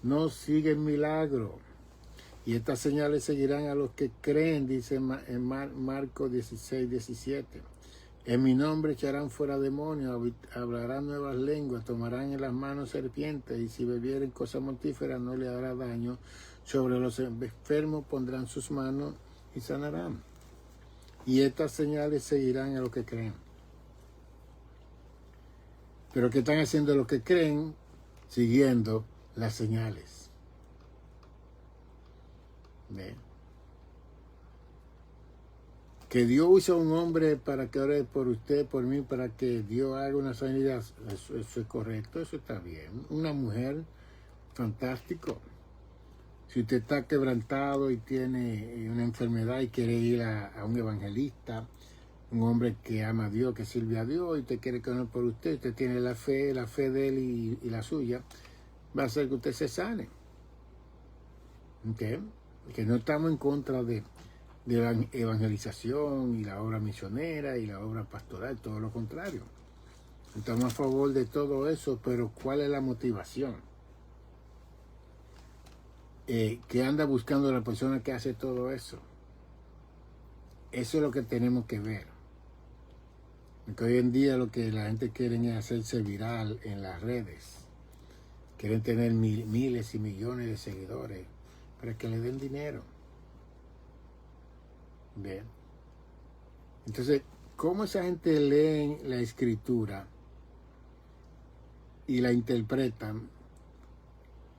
A: no siguen milagros. Y estas señales seguirán a los que creen, dice en Marcos 16, 17. En mi nombre echarán fuera demonios, hablarán nuevas lenguas, tomarán en las manos serpientes, y si bebieren cosas mortíferas no le hará daño. Sobre los enfermos pondrán sus manos y sanarán. Y estas señales seguirán a los que creen. Pero ¿qué están haciendo los que creen? Siguiendo las señales. ¿Ven? Que Dios usa a un hombre para que ore por usted, por mí, para que Dios haga una sanidad, eso es correcto, eso está bien. Una mujer, fantástico. Si usted está quebrantado y tiene una enfermedad y quiere ir a un evangelista, un hombre que ama a Dios, que sirve a Dios, y usted quiere que ore por usted tiene la fe de él y la suya, va a hacer que usted se sane. ¿Okay? Que no estamos en contra de la evangelización y la obra misionera y la obra pastoral, todo lo contrario. Estamos a favor de todo eso, pero ¿cuál es la motivación? ¿Qué anda buscando la persona que hace todo eso? Eso es lo que tenemos que ver. Porque hoy en día lo que la gente quiere es hacerse viral en las redes. Quieren tener miles y millones de seguidores para que le den dinero. Bien. Entonces, ¿cómo esa gente lee la escritura y la interpretan?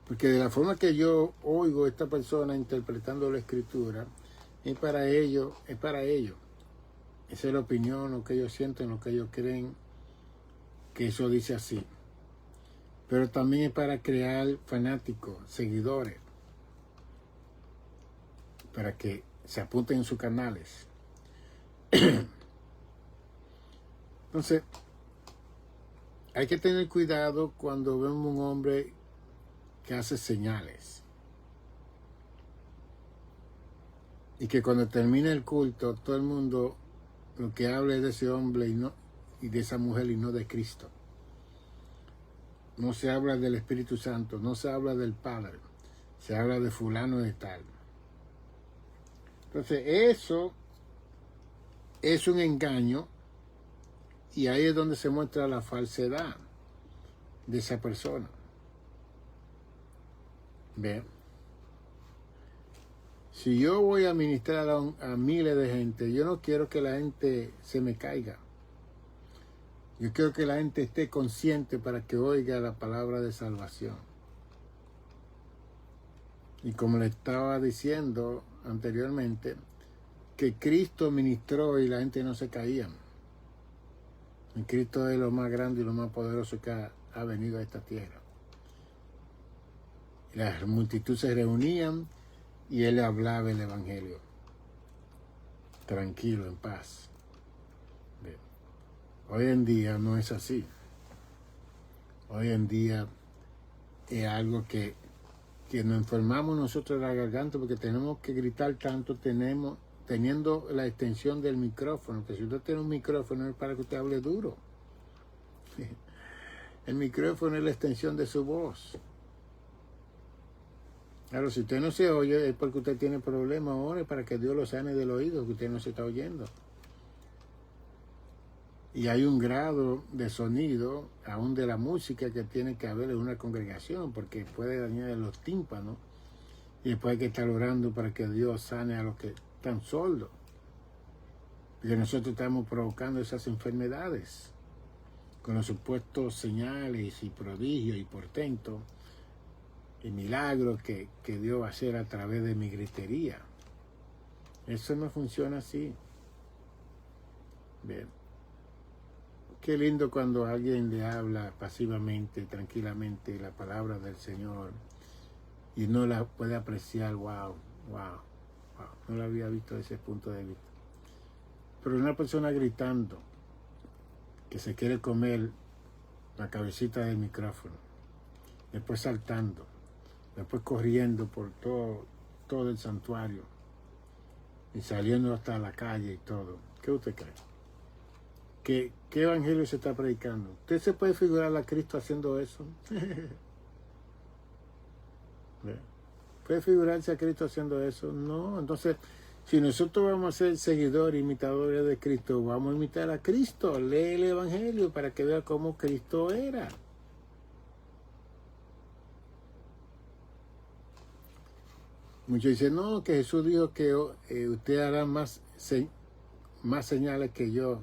A: Porque de la forma que yo oigo a esta persona interpretando la escritura, es para ellos. Esa es la opinión, lo que ellos sienten, lo que ellos creen, que eso dice así. Pero también es para crear fanáticos, seguidores, para que se apunten en sus canales. Entonces, hay que tener cuidado cuando vemos un hombre que hace señales. Y que cuando termine el culto, todo el mundo lo que habla es de ese hombre y de esa mujer y no de Cristo. No se habla del Espíritu Santo, no se habla del Padre, se habla de fulano de tal. Entonces eso es un engaño y ahí es donde se muestra la falsedad de esa persona. ¿Ve? Si yo voy a ministrar a miles de gente, yo no quiero que la gente se me caiga. Yo quiero que la gente esté consciente para que oiga la palabra de salvación. Y como le estaba diciendo anteriormente, que Cristo ministró y la gente no se caía. Y Cristo es lo más grande y lo más poderoso que ha venido a esta tierra. Y las multitudes se reunían y él hablaba el evangelio. Tranquilo, en paz. Bien. Hoy en día no es así. Hoy en día es algo que nos enfermamos nosotros la garganta porque tenemos que gritar tanto, teniendo la extensión del micrófono, que si usted tiene un micrófono es para que usted hable duro. El micrófono es la extensión de su voz. Claro, si usted no se oye es porque usted tiene problemas ahora, para que Dios lo sane del oído, que usted no se está oyendo. Y hay un grado de sonido, aún de la música, que tiene que haber en una congregación, porque puede dañar los tímpanos. Y después hay que estar orando para que Dios sane a los que están sordos. Porque nosotros estamos provocando esas enfermedades con los supuestos señales y prodigios y portentos. y milagros que Dios va a hacer a través de mi gritería. Eso no funciona así. Bien. Qué lindo cuando alguien le habla pasivamente, tranquilamente la palabra del Señor y no la puede apreciar. Wow, wow, wow. No la había visto desde ese punto de vista. Pero una persona gritando que se quiere comer la cabecita del micrófono, después saltando, después corriendo por todo el santuario y saliendo hasta la calle y todo. ¿Qué usted cree? ¿Qué evangelio se está predicando? ¿Usted se puede figurar a Cristo haciendo eso? ¿Puede figurarse a Cristo haciendo eso? No. Entonces, si nosotros vamos a ser seguidores, imitadores de Cristo, vamos a imitar a Cristo. Lee el evangelio para que vea cómo Cristo era. Muchos dicen, no, que Jesús dijo que usted hará más señales que yo.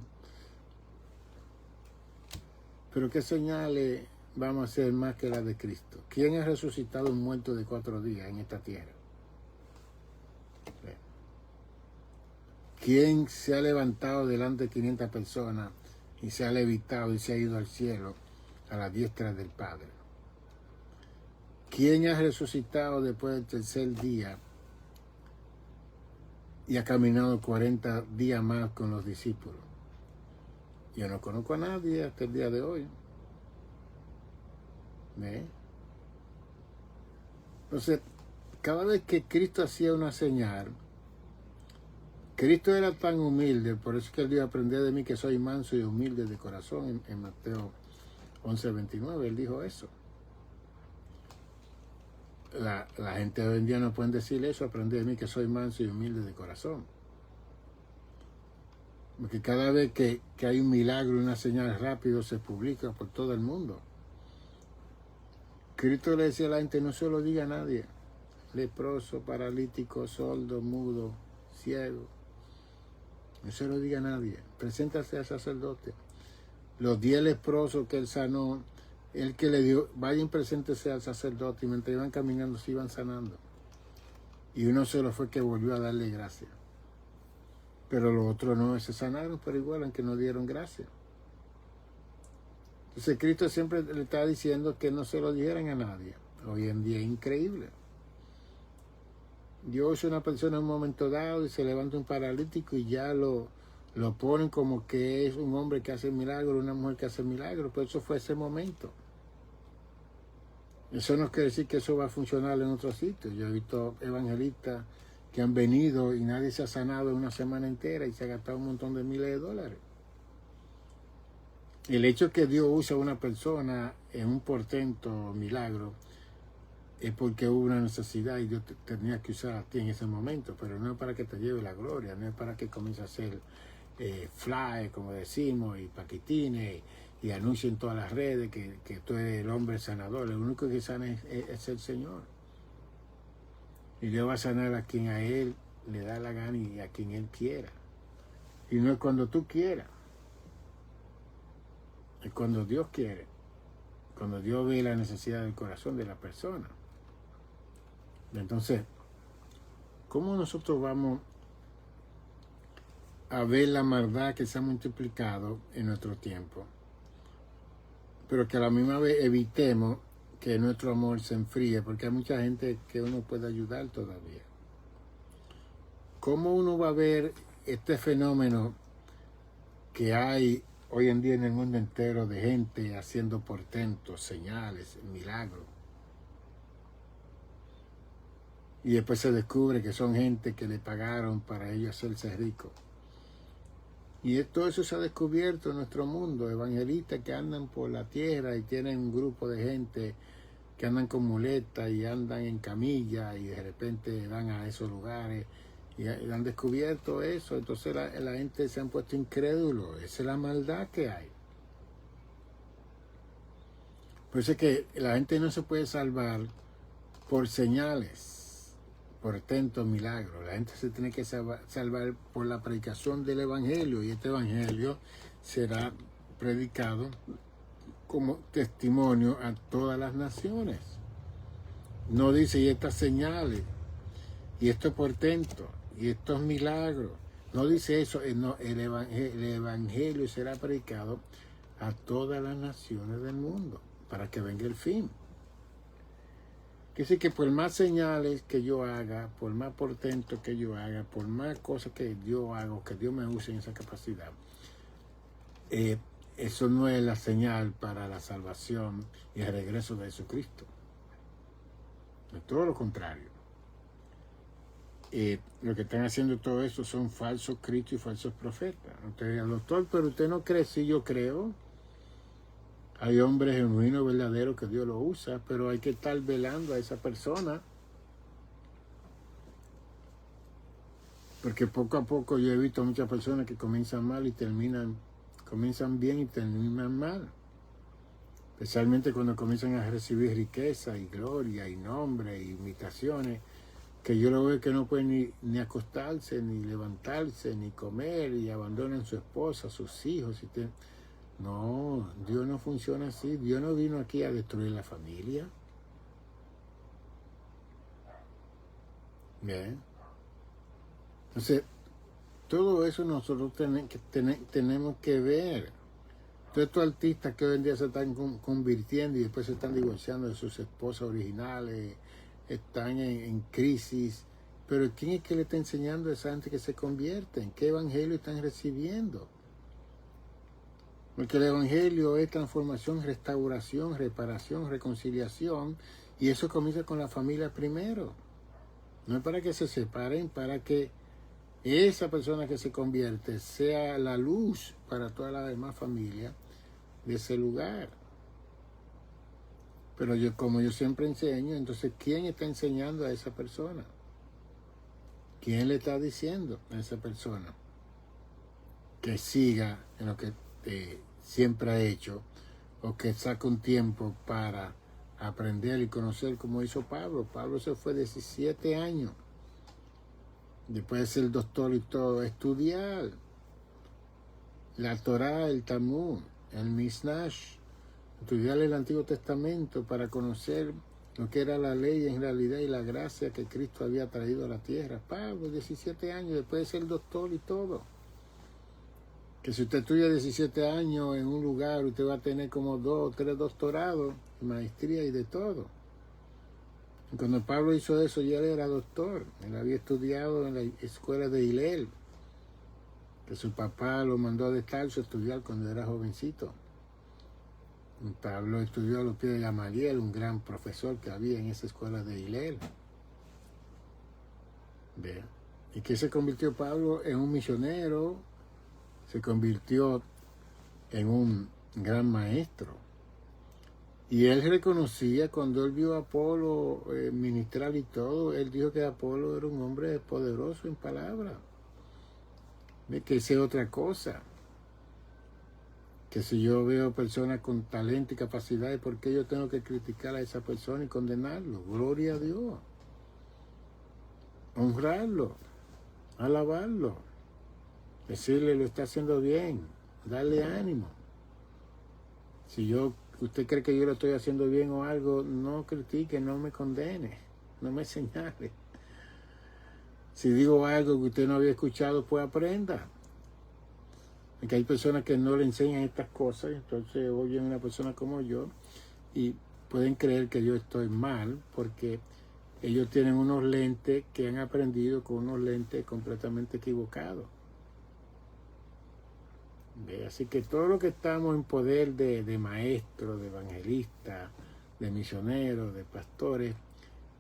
A: Pero ¿qué señales vamos a hacer más que las de Cristo? ¿Quién ha resucitado un muerto de 4 días en esta tierra? ¿Quién se ha levantado delante de 500 personas y se ha levitado y se ha ido al cielo a la diestra del Padre? ¿Quién ha resucitado después del tercer día y ha caminado 40 días más con los discípulos? Yo no conozco a nadie hasta el día de hoy. ¿Ve? Entonces, cada vez que Cristo hacía una señal, Cristo era tan humilde, por eso es que él dijo, aprended de mí que soy manso y humilde de corazón, en Mateo 11:29, él dijo eso. La gente de hoy en día no puede decir eso, aprended de mí que soy manso y humilde de corazón. Porque cada vez que hay un milagro, una señal rápido, se publica por todo el mundo. Cristo le decía a la gente, no se lo diga a nadie. Leproso, paralítico, sordo, mudo, ciego. No se lo diga a nadie. Preséntase al sacerdote. Los 10 leprosos que él sanó, él que le dio, vayan, preséntese al sacerdote. Y mientras iban caminando, se iban sanando. Y uno solo fue que volvió a darle gracias. Pero los otros no se sanaron, pero igual, aunque no dieron gracias. Entonces Cristo siempre le está diciendo que no se lo dijeran a nadie. Hoy en día es increíble. Dios es una persona en un momento dado y se levanta un paralítico y ya lo ponen como que es un hombre que hace milagros, una mujer que hace milagros, pero eso fue ese momento. Eso no quiere decir que eso va a funcionar en otros sitios. Yo he visto evangelistas que han venido y nadie se ha sanado en una semana entera y se ha gastado un montón de miles de dólares. El hecho que Dios usa a una persona en un portento milagro es porque hubo una necesidad y Dios tenía que usar a ti en ese momento, pero no es para que te lleve la gloria, no es para que comiences a hacer fly, como decimos, y paquetines, y anuncien en todas las redes que tú eres el hombre sanador. Lo único que sana es el Señor. Y Dios va a sanar a quien a Él le da la gana y a quien Él quiera. Y no es cuando tú quieras. Es cuando Dios quiere. Cuando Dios ve la necesidad del corazón de la persona. Entonces, ¿cómo nosotros vamos a ver la maldad que se ha multiplicado en nuestro tiempo? Pero que a la misma vez evitemos que nuestro amor se enfríe, porque hay mucha gente que uno puede ayudar todavía. ¿Cómo uno va a ver este fenómeno que hay hoy en día en el mundo entero de gente haciendo portentos, señales, milagros? Y después se descubre que son gente que le pagaron para ellos hacerse ricos. Y todo eso se ha descubierto en nuestro mundo. Evangelistas que andan por la tierra y tienen un grupo de gente que andan con muletas y andan en camilla y de repente van a esos lugares y han descubierto eso. Entonces la gente se han puesto incrédulos. Esa es la maldad que hay. Por eso es que la gente no se puede salvar por señales, por tentos milagros. La gente se tiene que salvar por la predicación del Evangelio, y este Evangelio será predicado como testimonio a todas las naciones. No dice, y estas señales, y estos portentos, y estos milagros. No dice eso. No, el evangelio será predicado a todas las naciones del mundo para que venga el fin. Quiere decir que por más señales que yo haga, por más portentos que yo haga, por más cosas que yo haga, que Dios me use en esa capacidad, eso no es la señal para la salvación y el regreso de Jesucristo. Es todo lo contrario. Lo que están haciendo todo eso son falsos cristos y falsos profetas. Entonces, doctor, pero usted no cree, sí, yo creo. Hay hombres genuinos, verdaderos, que Dios los usa, pero hay que estar velando a esa persona. Porque poco a poco yo he visto muchas personas que comienzan mal y comienzan bien y terminan mal. Especialmente cuando comienzan a recibir riqueza y gloria y nombre y imitaciones, que yo lo veo que no pueden ni acostarse, ni levantarse, ni comer, y abandonan a su esposa, a sus hijos. No, Dios no funciona así. Dios no vino aquí a destruir la familia. Bien. Entonces, todo eso nosotros tenemos que ver. Todos estos artistas que hoy en día se están convirtiendo y después se están divorciando de sus esposas originales, están en crisis. Pero ¿quién es que le está enseñando a esa gente que se convierten? ¿Qué evangelio están recibiendo? Porque el evangelio es transformación, restauración, reparación, reconciliación, y eso comienza con la familia primero. No es para que se separen, para que esa persona que se convierte sea la luz para toda la demás familia de ese lugar. Pero como yo siempre enseño, entonces, ¿quién está enseñando a esa persona? ¿Quién le está diciendo a esa persona que siga en lo que siempre ha hecho, o que saque un tiempo para aprender y conocer, como hizo Pablo? Pablo se fue 17 años, después de ser doctor y todo, a estudiar la Torá, el Talmud, el Misnash, estudiar el Antiguo Testamento para conocer lo que era la ley en realidad y la gracia que Cristo había traído a la tierra. Pablo, 17 años, después de ser doctor y todo. Que si usted estudia 17 años en un lugar, usted va a tener como 2 o 3 doctorados, maestría y de todo. Y cuando Pablo hizo eso, ya él era doctor. Él había estudiado en la escuela de Hillel, que su papá lo mandó de Tarso a estudiar cuando era jovencito. Y Pablo estudió a los pies de Gamaliel, un gran profesor que había en esa escuela de Hillel. ¿Vea? ¿Y qué se convirtió Pablo? En un misionero, se convirtió en un gran maestro. Y él reconocía, cuando él vio a Apolo ministrar y todo, él dijo que Apolo era un hombre poderoso en palabras. De que sea otra cosa. Que si yo veo personas con talento y capacidades, ¿por qué yo tengo que criticar a esa persona y condenarlo? Gloria a Dios. Honrarlo. Alabarlo. Decirle, lo está haciendo bien. Darle ánimo. Si usted cree que yo lo estoy haciendo bien o algo, no critique, no me condene, no me señale. Si digo algo que usted no había escuchado, pues aprenda. Porque hay personas que no le enseñan estas cosas, entonces oyen a una persona como yo y pueden creer que yo estoy mal porque ellos tienen unos lentes que han aprendido con unos lentes completamente equivocados. Así que todo lo que estamos en poder de maestros, de evangelistas, de misioneros, de pastores,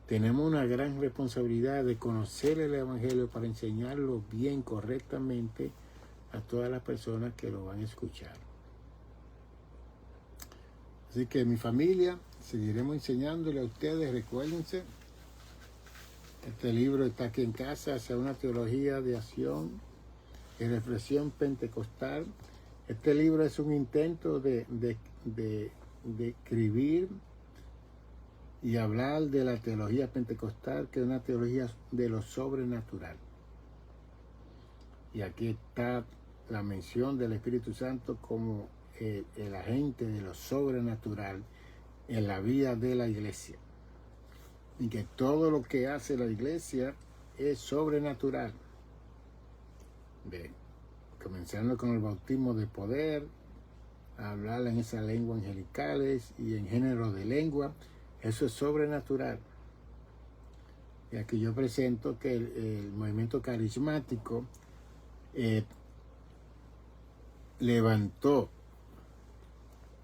A: tenemos una gran responsabilidad de conocer el evangelio para enseñarlo bien, correctamente a todas las personas que lo van a escuchar. Así que mi familia, seguiremos enseñándole a ustedes. Recuérdense, este libro está aquí en casa, hacia una teología de acción y reflexión pentecostal. Este libro es un intento de escribir y hablar de la teología pentecostal, que es una teología de lo sobrenatural. Y aquí está la mención del Espíritu Santo como el agente de lo sobrenatural en la vida de la iglesia. y que todo lo que hace la iglesia es sobrenatural. Comenzando con el bautismo de poder, a hablar en esas lenguas angelicales y en género de lengua, eso es sobrenatural. Y aquí yo presento que el movimiento carismático levantó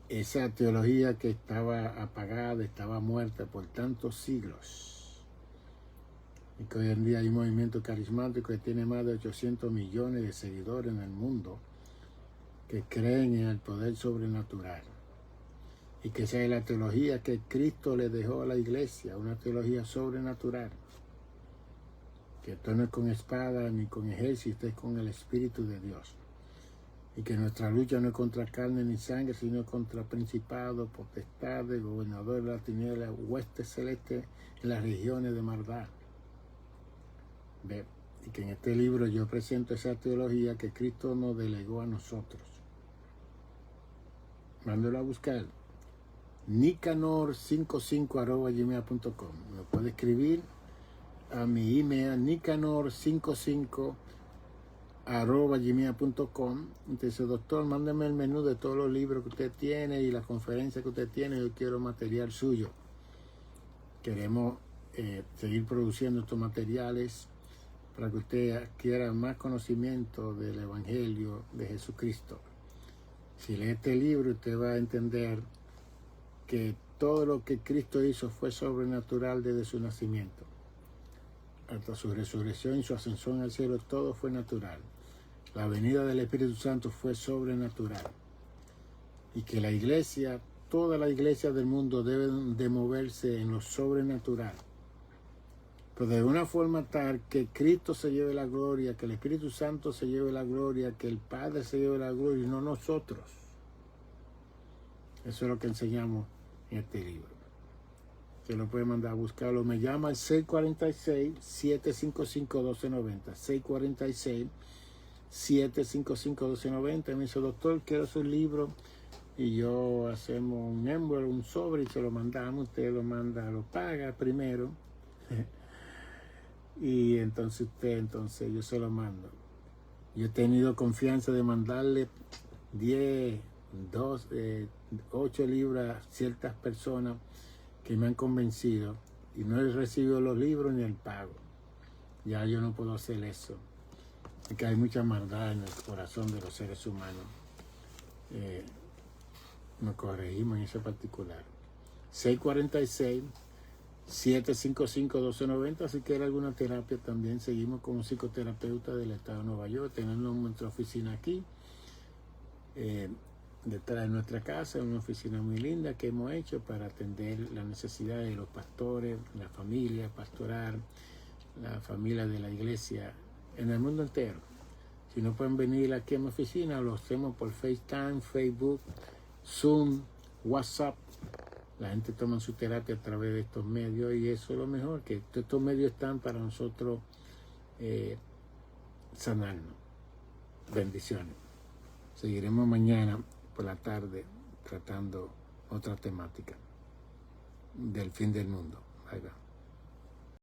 A: esa teología que estaba apagada, estaba muerta por tantos siglos. Y que hoy en día hay un movimiento carismático que tiene más de 800 millones de seguidores en el mundo que creen en el poder sobrenatural. Y que esa es la teología que Cristo le dejó a la iglesia, una teología sobrenatural. Que esto no es con espada ni con ejército, es con el Espíritu de Dios. Y que nuestra lucha no es contra carne ni sangre, sino contra principados, potestades, gobernadores de la tiniebla, huestes celestes en las regiones de maldad. Y que en este libro yo presento esa teología que Cristo nos delegó a nosotros. Mándalo a buscar. nicanor55@gmail.com. Me puede escribir a mi email nicanor55@gmail.com. Entonces, doctor, mándeme el menú de todos los libros que usted tiene y las conferencias que usted tiene. Yo quiero material suyo. Queremos seguir produciendo estos materiales para que usted adquiera más conocimiento del Evangelio de Jesucristo. Si lee este libro, usted va a entender que todo lo que Cristo hizo fue sobrenatural desde su nacimiento. Hasta su resurrección y su ascensión al cielo, todo fue natural. La venida del Espíritu Santo fue sobrenatural. Y que la iglesia, toda la iglesia del mundo deben de moverse en lo sobrenatural. Pero de una forma tal que Cristo se lleve la gloria, que el Espíritu Santo se lleve la gloria, que el Padre se lleve la gloria y no nosotros. Eso es lo que enseñamos en este libro. Se lo puede mandar a buscarlo. Me llama al 646-755-1290. 646-755-1290. Me dice, doctor, quiero su libro. Y yo hacemos un envelope, un sobre y se lo mandamos. Usted lo manda, lo paga primero. Y entonces yo se lo mando. Yo he tenido confianza de mandarle 10, 8 libros a ciertas personas que me han convencido y no he recibido los libros ni el pago. Ya yo no puedo hacer eso, porque hay mucha maldad en el corazón de los seres humanos. Nos corregimos en ese particular. 646-755-1290. Si quiere alguna terapia, también seguimos como psicoterapeuta del estado de Nueva York. Tenemos nuestra oficina aquí, detrás de nuestra casa, una oficina muy linda que hemos hecho para atender las necesidades de los pastores, la familia pastoral, la familia de la iglesia en el mundo entero. Si no pueden venir aquí a mi oficina, lo hacemos por FaceTime, Facebook, Zoom, WhatsApp. La gente toma su terapia a través de estos medios y eso es lo mejor, que estos medios están para nosotros sanarnos. Bendiciones. Seguiremos mañana por la tarde tratando otra temática del fin del mundo. Bye, bye.